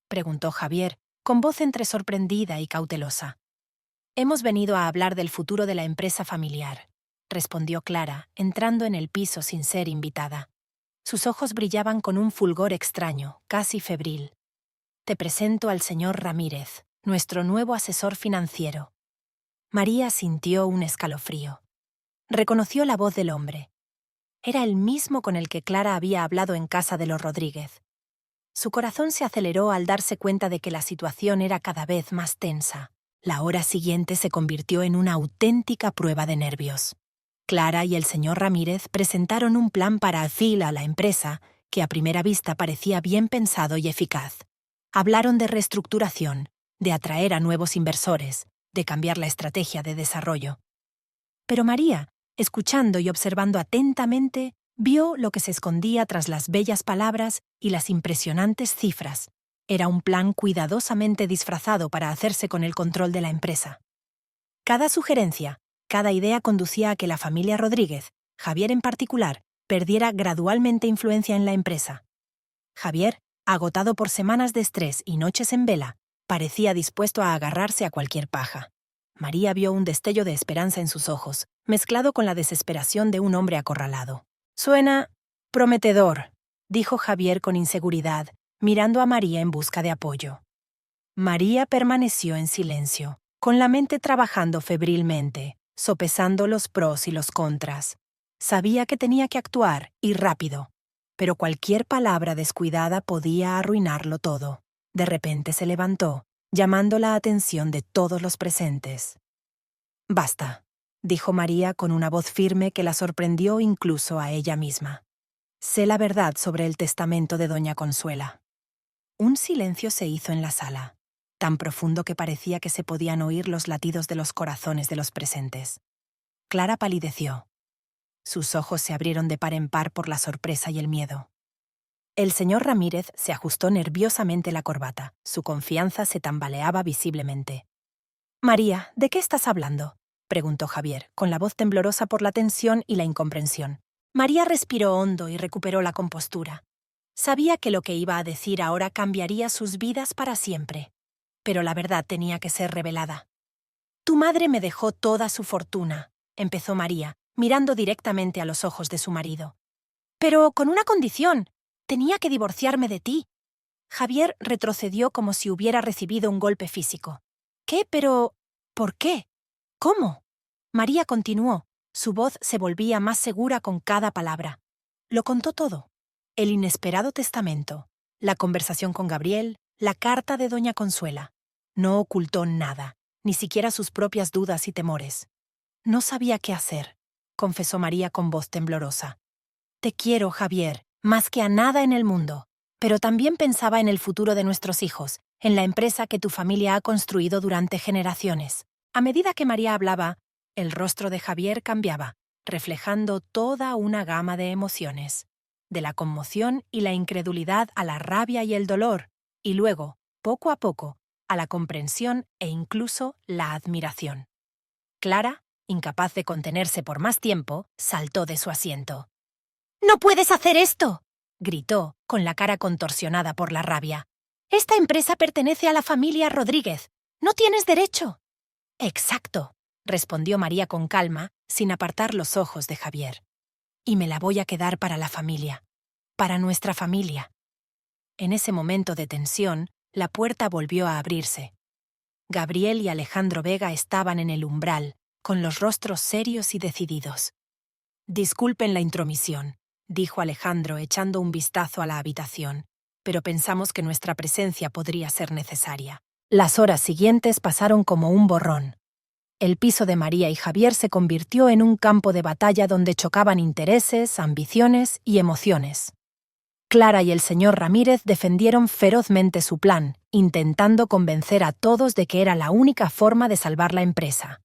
preguntó Javier, con voz entre sorprendida y cautelosa. «Hemos venido a hablar del futuro de la empresa familiar», respondió Clara, entrando en el piso sin ser invitada. Sus ojos brillaban con un fulgor extraño, casi febril. «Te presento al señor Ramírez, nuestro nuevo asesor financiero». María sintió un escalofrío. Reconoció la voz del hombre. Era el mismo con el que Clara había hablado en casa de los Rodríguez. Su corazón se aceleró al darse cuenta de que la situación era cada vez más tensa. La hora siguiente se convirtió en una auténtica prueba de nervios. Clara y el señor Ramírez presentaron un plan para afil a la empresa que a primera vista parecía bien pensado y eficaz. Hablaron de reestructuración, de atraer a nuevos inversores, de cambiar la estrategia de desarrollo. Pero María, escuchando y observando atentamente, vio lo que se escondía tras las bellas palabras y las impresionantes cifras. Era un plan cuidadosamente disfrazado para hacerse con el control de la empresa. Cada sugerencia, cada idea conducía a que la familia Rodríguez, Javier en particular, perdiera gradualmente influencia en la empresa. Javier, agotado por semanas de estrés y noches en vela, parecía dispuesto a agarrarse a cualquier paja. María vio un destello de esperanza en sus ojos, mezclado con la desesperación de un hombre acorralado. «Suena prometedor», dijo Javier con inseguridad, mirando a María en busca de apoyo. María permaneció en silencio, con la mente trabajando febrilmente, sopesando los pros y los contras. Sabía que tenía que actuar, y rápido, pero cualquier palabra descuidada podía arruinarlo todo. De repente se levantó, llamando la atención de todos los presentes. «Basta», dijo María con una voz firme que la sorprendió incluso a ella misma. «Sé la verdad sobre el testamento de doña Consuela». Un silencio se hizo en la sala, tan profundo que parecía que se podían oír los latidos de los corazones de los presentes. Clara palideció. Sus ojos se abrieron de par en par por la sorpresa y el miedo. El señor Ramírez se ajustó nerviosamente la corbata. Su confianza se tambaleaba visiblemente. «María, ¿de qué estás hablando?», preguntó Javier, con la voz temblorosa por la tensión y la incomprensión. María respiró hondo y recuperó la compostura. Sabía que lo que iba a decir ahora cambiaría sus vidas para siempre, pero la verdad tenía que ser revelada. «Tu madre me dejó toda su fortuna», empezó María, mirando directamente a los ojos de su marido. «Pero con una condición. Tenía que divorciarme de ti». Javier retrocedió como si hubiera recibido un golpe físico. «¿Qué? Pero ¿por qué? ¿Cómo?». María continuó. Su voz se volvía más segura con cada palabra. Lo contó todo. El inesperado testamento, la conversación con Gabriel, la carta de doña Consuela. No ocultó nada, ni siquiera sus propias dudas y temores. «No sabía qué hacer», confesó María con voz temblorosa. «Te quiero, Javier, más que a nada en el mundo, pero también pensaba en el futuro de nuestros hijos, en la empresa que tu familia ha construido durante generaciones». A medida que María hablaba, el rostro de Javier cambiaba, reflejando toda una gama de emociones, de la conmoción y la incredulidad a la rabia y el dolor, y luego, poco a poco, a la comprensión e incluso la admiración. Clara, incapaz de contenerse por más tiempo, saltó de su asiento. «¡No puedes hacer esto!», gritó, con la cara contorsionada por la rabia. «Esta empresa pertenece a la familia Rodríguez. No tienes derecho». «Exacto», respondió María con calma, sin apartar los ojos de Javier. «Y me la voy a quedar para la familia, para nuestra familia». En ese momento de tensión, la puerta volvió a abrirse. Gabriel y Alejandro Vega estaban en el umbral, con los rostros serios y decididos. «Disculpen la intromisión», dijo Alejandro echando un vistazo a la habitación, «pero pensamos que nuestra presencia podría ser necesaria». Las horas siguientes pasaron como un borrón. El piso de María y Javier se convirtió en un campo de batalla donde chocaban intereses, ambiciones y emociones. Clara y el señor Ramírez defendieron ferozmente su plan, intentando convencer a todos de que era la única forma de salvar la empresa.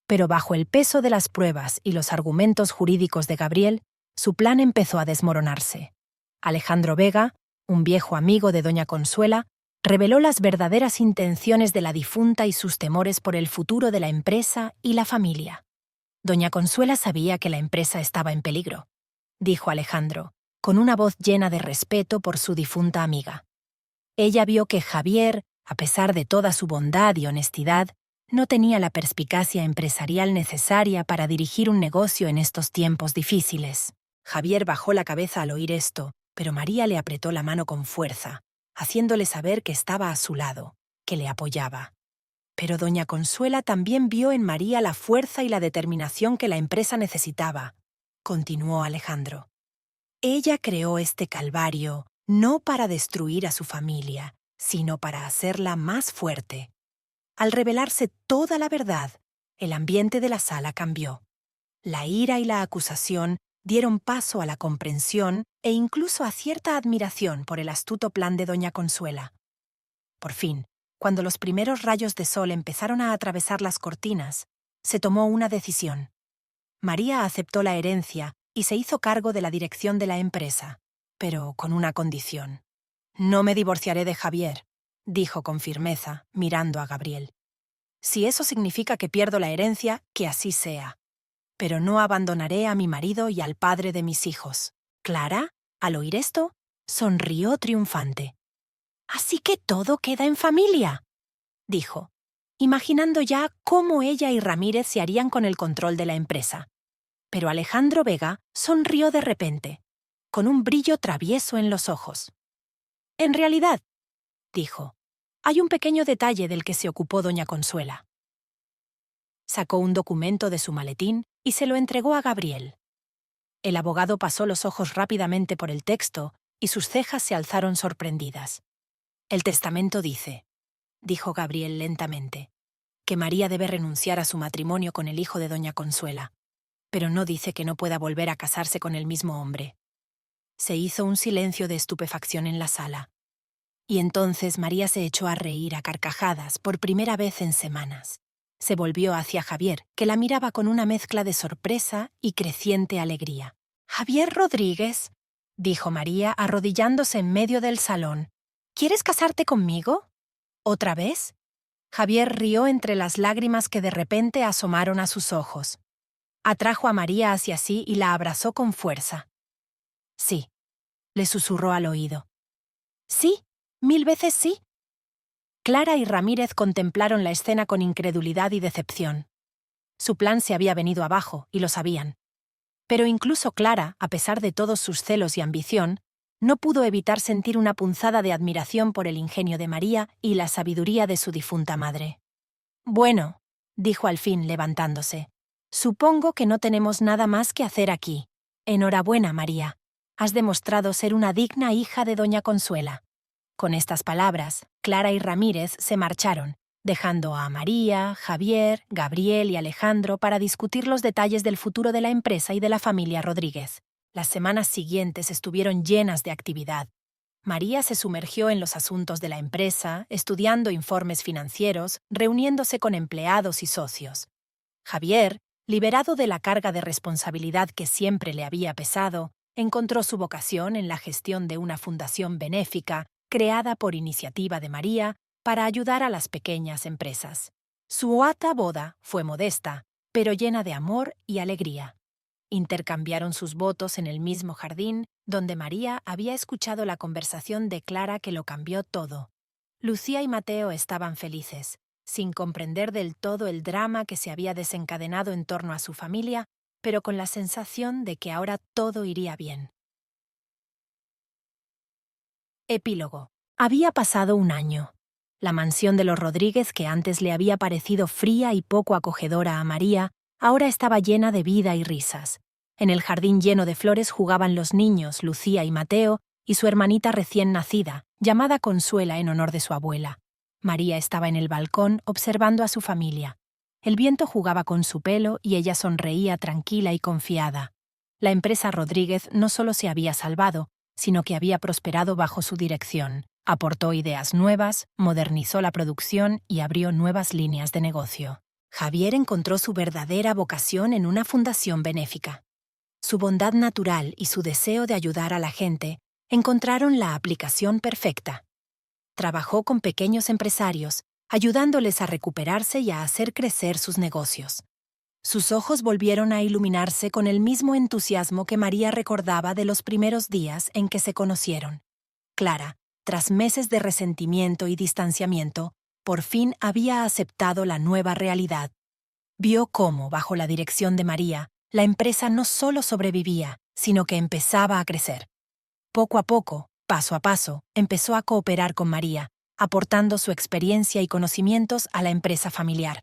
Pero bajo el peso de las pruebas y los argumentos jurídicos de Gabriel, su plan empezó a desmoronarse. Alejandro Vega, un viejo amigo de doña Consuela, reveló las verdaderas intenciones de la difunta y sus temores por el futuro de la empresa y la familia. Doña Consuela sabía que la empresa estaba en peligro, dijo Alejandro, con una voz llena de respeto por su difunta amiga. Ella vio que Javier, a pesar de toda su bondad y honestidad, no tenía la perspicacia empresarial necesaria para dirigir un negocio en estos tiempos difíciles. Javier bajó la cabeza al oír esto, pero María le apretó la mano con fuerza, haciéndole saber que estaba a su lado, que le apoyaba. Pero doña Consuela también vio en María la fuerza y la determinación que la empresa necesitaba, continuó Alejandro. Ella creó este calvario no para destruir a su familia, sino para hacerla más fuerte. Al revelarse toda la verdad, el ambiente de la sala cambió. La ira y la acusación dieron paso a la comprensión e incluso a cierta admiración por el astuto plan de doña Consuela. Por fin, cuando los primeros rayos de sol empezaron a atravesar las cortinas, se tomó una decisión. María aceptó la herencia y se hizo cargo de la dirección de la empresa, pero con una condición. «No me divorciaré de Javier», dijo con firmeza, mirando a Gabriel. «Si eso significa que pierdo la herencia, que así sea. Pero no abandonaré a mi marido y al padre de mis hijos». Clara, al oír esto, Sonrió triunfante. «Así que todo queda en familia», dijo, imaginando ya cómo ella y Ramírez se harían con el control de la empresa. Pero Alejandro Vega sonrió de repente, con un brillo travieso en los ojos. «En realidad», dijo, «hay un pequeño detalle del que se ocupó doña Consuela». Sacó un documento de su maletín y se lo entregó a Gabriel. El abogado pasó los ojos rápidamente por el texto y sus cejas se alzaron sorprendidas. «El testamento dijo Gabriel lentamente, que María debe renunciar a su matrimonio con el hijo de doña Consuela, pero no dice que no pueda volver a casarse con el mismo hombre». Se hizo un silencio de estupefacción en la sala. Y entonces María se echó a reír a carcajadas por primera vez en semanas. Se volvió hacia Javier, que la miraba con una mezcla de sorpresa y creciente alegría. «Javier Rodríguez», dijo María arrodillándose en medio del salón, «¿quieres casarte conmigo? ¿Otra vez?» Javier rió entre las lágrimas que de repente asomaron a sus ojos. Atrajo a María hacia sí y la abrazó con fuerza. «Sí», le susurró al oído. «Sí, 1000 veces sí». Clara y Ramírez contemplaron la escena con incredulidad y decepción. Su plan se había venido abajo, y lo sabían. Pero incluso Clara, a pesar de todos sus celos y ambición, no pudo evitar sentir una punzada de admiración por el ingenio de María y la sabiduría de su difunta madre. «Bueno», dijo al fin levantándose, «supongo que no tenemos nada más que hacer aquí. Enhorabuena, María. Has demostrado ser una digna hija de doña Consuela». Con estas palabras, Clara y Ramírez se marcharon, dejando a María, Javier, Gabriel y Alejandro para discutir los detalles del futuro de la empresa y de la familia Rodríguez. Las semanas siguientes estuvieron llenas de actividad. María se sumergió en los asuntos de la empresa, estudiando informes financieros, reuniéndose con empleados y socios. Javier, liberado de la carga de responsabilidad que siempre le había pesado, encontró su vocación en la gestión de una fundación benéfica creada por iniciativa de María para ayudar a las pequeñas empresas. Su oata boda fue modesta, pero llena de amor y alegría. Intercambiaron sus votos en el mismo jardín, donde María había escuchado la conversación de Clara que lo cambió todo. Lucía y Mateo estaban felices, sin comprender del todo el drama que se había desencadenado en torno a su familia, pero con la sensación de que ahora todo iría bien. Epílogo. Había pasado un año. La mansión de los Rodríguez, que antes le había parecido fría y poco acogedora a María, ahora estaba llena de vida y risas. En el jardín lleno de flores jugaban los niños, Lucía y Mateo, y su hermanita recién nacida, llamada Consuela en honor de su abuela. María estaba en el balcón observando a su familia. El viento jugaba con su pelo y ella sonreía tranquila y confiada. La empresa Rodríguez no solo se había salvado, sino que había prosperado bajo su dirección. Aportó ideas nuevas, modernizó la producción y abrió nuevas líneas de negocio. Javier encontró su verdadera vocación en una fundación benéfica. Su bondad natural y su deseo de ayudar a la gente encontraron la aplicación perfecta. Trabajó con pequeños empresarios, ayudándoles a recuperarse y a hacer crecer sus negocios. Sus ojos volvieron a iluminarse con el mismo entusiasmo que María recordaba de los primeros días en que se conocieron. Clara, tras meses de resentimiento y distanciamiento, por fin había aceptado la nueva realidad. Vio cómo, bajo la dirección de María, la empresa no solo sobrevivía, sino que empezaba a crecer. Poco a poco, paso a paso, empezó a cooperar con María, aportando su experiencia y conocimientos a la empresa familiar.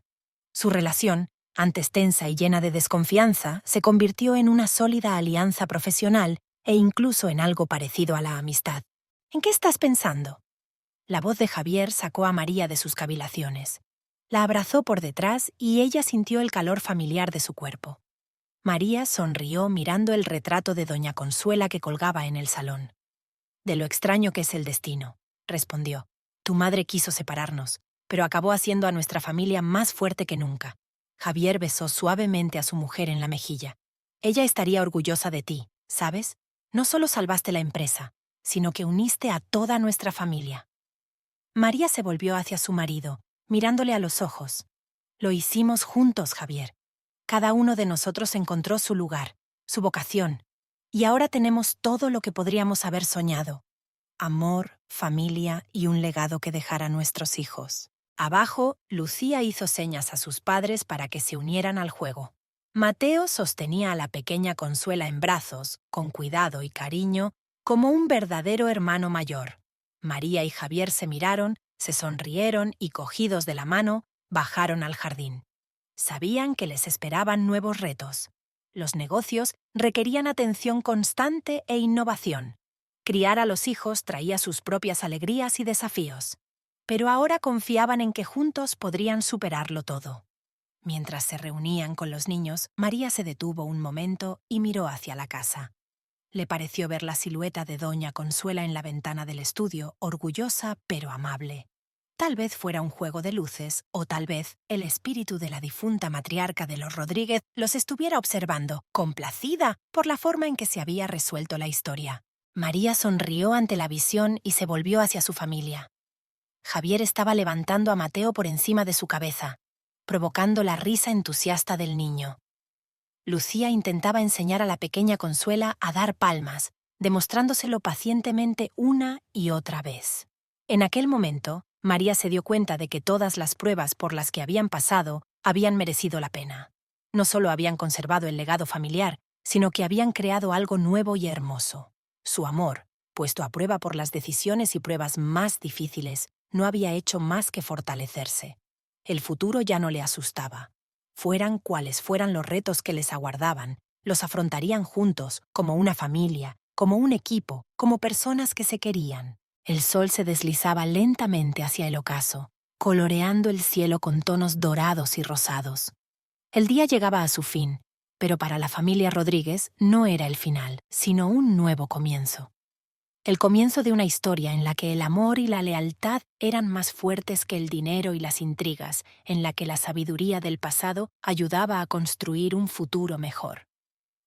Su relación, antes tensa y llena de desconfianza, se convirtió en una sólida alianza profesional e incluso en algo parecido a la amistad. ¿En qué estás pensando? La voz de Javier sacó a María de sus cavilaciones. La abrazó por detrás y ella sintió el calor familiar de su cuerpo. María sonrió mirando el retrato de doña Consuela que colgaba en el salón. «De lo extraño que es el destino», respondió. «Tu madre quiso separarnos, pero acabó haciendo a nuestra familia más fuerte que nunca». Javier besó suavemente a su mujer en la mejilla. «Ella estaría orgullosa de ti, ¿sabes? No solo salvaste la empresa, sino que uniste a toda nuestra familia». María se volvió hacia su marido, mirándole a los ojos. «Lo hicimos juntos, Javier. Cada uno de nosotros encontró su lugar, su vocación, y ahora tenemos todo lo que podríamos haber soñado. amor, familia y un legado que dejar a nuestros hijos. Abajo, Lucía hizo señas a sus padres para que se unieran al juego. Mateo sostenía a la pequeña Consuela en brazos, con cuidado y cariño, como un verdadero hermano mayor. María y Javier se miraron, se sonrieron y, cogidos de la mano, bajaron al jardín. Sabían que les esperaban nuevos retos. Los negocios requerían atención constante e innovación. Criar a los hijos traía sus propias alegrías y desafíos. Pero ahora confiaban en que juntos podrían superarlo todo. Mientras se reunían con los niños, María se detuvo un momento y miró hacia la casa. Le pareció ver la silueta de doña Consuela en la ventana del estudio, orgullosa pero amable. Tal vez fuera un juego de luces, o tal vez el espíritu de la difunta matriarca de los Rodríguez los estuviera observando, complacida por la forma en que se había resuelto la historia. María sonrió ante la visión y se volvió hacia su familia. Javier estaba levantando a Mateo por encima de su cabeza, provocando la risa entusiasta del niño. Lucía intentaba enseñar a la pequeña Consuela a dar palmas, demostrándoselo pacientemente una y otra vez. En aquel momento, María se dio cuenta de que todas las pruebas por las que habían pasado habían merecido la pena. No solo habían conservado el legado familiar, sino que habían creado algo nuevo y hermoso. Su amor, puesto a prueba por las decisiones y pruebas más difíciles, no había hecho más que fortalecerse. El futuro ya no le asustaba. Fueran cuales fueran los retos que les aguardaban, los afrontarían juntos, como una familia, como un equipo, como personas que se querían. El sol se deslizaba lentamente hacia el ocaso, coloreando el cielo con tonos dorados y rosados. El día llegaba a su fin, pero para la familia Rodríguez no era el final, sino un nuevo comienzo. El comienzo de una historia en la que el amor y la lealtad eran más fuertes que el dinero y las intrigas, en la que la sabiduría del pasado ayudaba a construir un futuro mejor.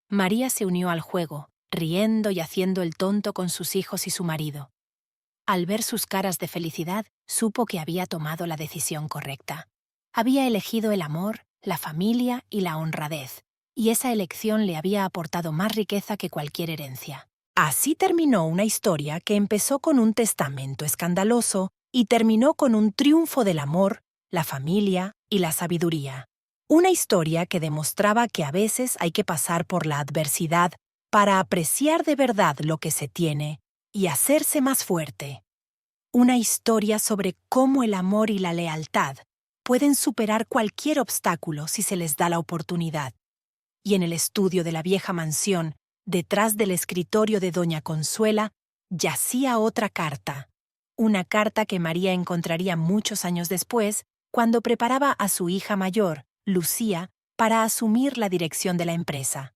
María se unió al juego, riendo y haciendo el tonto con sus hijos y su marido. Al ver sus caras de felicidad, supo que había tomado la decisión correcta. Había elegido el amor, la familia y la honradez, y esa elección le había aportado más riqueza que cualquier herencia. Así terminó una historia que empezó con un testamento escandaloso y terminó con un triunfo del amor, la familia y la sabiduría. Una historia que demostraba que a veces hay que pasar por la adversidad para apreciar de verdad lo que se tiene y hacerse más fuerte. Una historia sobre cómo el amor y la lealtad pueden superar cualquier obstáculo si se les da la oportunidad. Y en el estudio de la vieja mansión, detrás del escritorio de doña Consuela, yacía otra carta. Una carta que María encontraría muchos años después, cuando preparaba a su hija mayor, Lucía, para asumir la dirección de la empresa.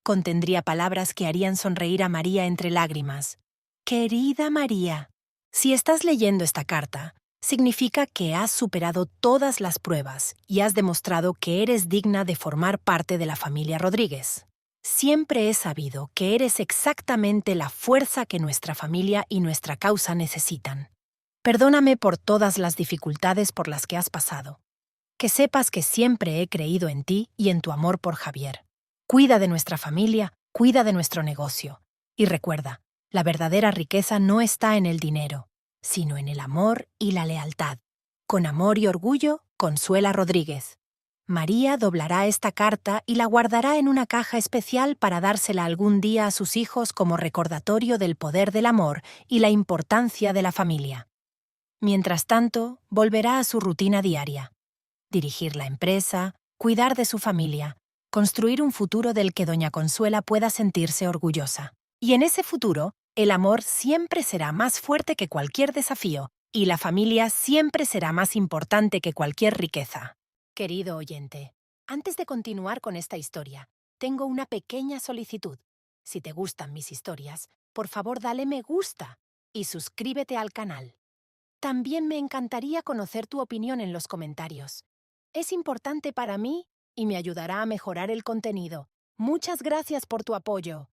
Contendría palabras que harían sonreír a María entre lágrimas. Querida María, si estás leyendo esta carta, significa que has superado todas las pruebas y has demostrado que eres digna de formar parte de la familia Rodríguez. Siempre he sabido que eres exactamente la fuerza que nuestra familia y nuestra causa necesitan. Perdóname por todas las dificultades por las que has pasado. Que sepas que siempre he creído en ti y en tu amor por Javier. Cuida de nuestra familia, cuida de nuestro negocio. Y recuerda, la verdadera riqueza no está en el dinero, sino en el amor y la lealtad. Con amor y orgullo, Consuela Rodríguez. María doblará esta carta y la guardará en una caja especial para dársela algún día a sus hijos como recordatorio del poder del amor y la importancia de la familia. Mientras tanto, volverá a su rutina diaria. Dirigir la empresa, cuidar de su familia, construir un futuro del que doña Consuela pueda sentirse orgullosa. Y en ese futuro, el amor siempre será más fuerte que cualquier desafío y la familia siempre será más importante que cualquier riqueza. Querido oyente, antes de continuar con esta historia, tengo una pequeña solicitud. Si te gustan mis historias, por favor dale me gusta y suscríbete al canal. También me encantaría conocer tu opinión en los comentarios. Es importante para mí y me ayudará a mejorar el contenido. Muchas gracias por tu apoyo.